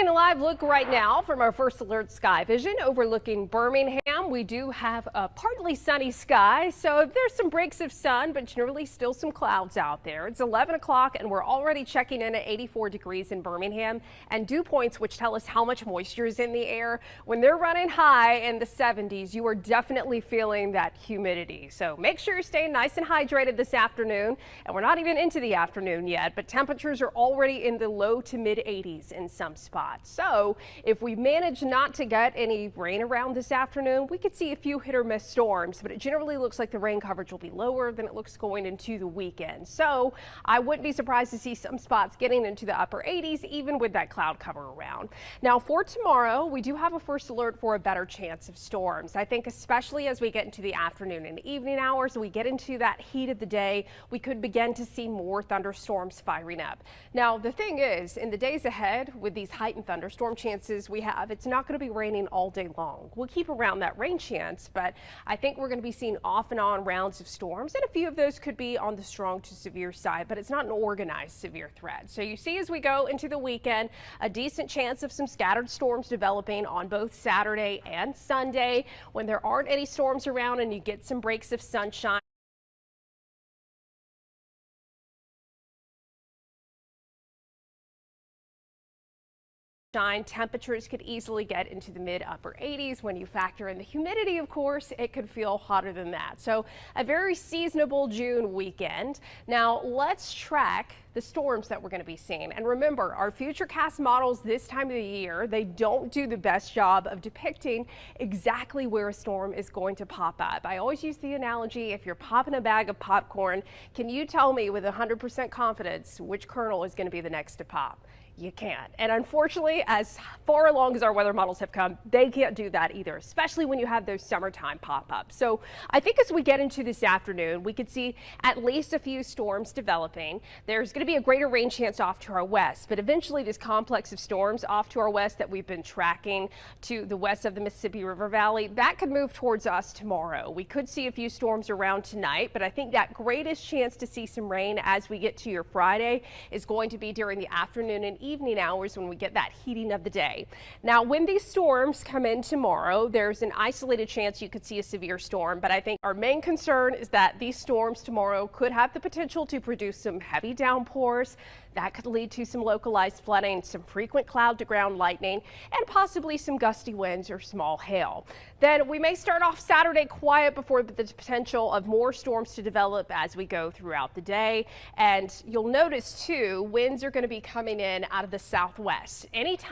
Getting a live look right now from our first alert sky vision overlooking Birmingham. We do have a partly sunny sky, so there's some breaks of sun, but generally still some clouds out there. It's 11 o'clock and we're already checking in at 84 degrees in Birmingham, and dew points, which tell us how much moisture is in the air. When they're running high in the 70s, you are definitely feeling that humidity. So make sure you're staying nice and hydrated this afternoon. And we're not even into the afternoon yet, but temperatures are already in the low to mid 80s in some spots. So if we manage not to get any rain around this afternoon, we could see a few hit or miss storms, but it generally looks like the rain coverage will be lower than it looks going into the weekend. So I wouldn't be surprised to see some spots getting into the upper 80s, even with that cloud cover around. Now for tomorrow, we do have a first alert for a better chance of storms. I think especially as we get into the afternoon and evening hours, we get into that heat of the day, we could begin to see more thunderstorms firing up. Now the thing is, in the days ahead, with these heightened thunderstorm chances we have, it's not going to be raining all day long. We'll keep around that rain chance, but I think we're going to be seeing off and on rounds of storms, and a few of those could be on the strong to severe side, but it's not an organized severe threat. So you see, as we go into the weekend, a decent chance of some scattered storms developing on both Saturday and Sunday. When there aren't any storms around and you get some breaks of sunshine, temperatures could easily get into the mid upper 80s. When you factor in the humidity, of course, it could feel hotter than that. So a very seasonable June weekend. Now let's track the storms that we're going to be seeing. And remember, our futurecast models this time of the year, they don't do the best job of depicting exactly where a storm is going to pop up. I always use the analogy, if you're popping a bag of popcorn, can you tell me with 100% confidence which kernel is going to be the next to pop? You can't. And unfortunately, as far along as our weather models have come, they can't do that either, especially when you have those summertime pop-ups. So I think as we get into this afternoon, we could see at least a few storms developing. There's going to be a greater rain chance off to our west, but eventually this complex of storms off to our west that we've been tracking to the west of the Mississippi River Valley, that could move towards us tomorrow. We could see a few storms around tonight, but I think that greatest chance to see some rain as we get to your Friday is going to be during the afternoon and evening hours when we get that heating of the day. Now, when these storms come in tomorrow, there's an isolated chance you could see a severe storm, but I think our main concern is that these storms tomorrow could have the potential to produce some heavy downpours that could lead to some localized flooding, some frequent cloud to ground lightning, and possibly some gusty winds or small hail. Then we may start off Saturday quiet before the potential of more storms to develop as we go throughout the day. And you'll notice too, winds are going to be coming in out of the southwest. Anytime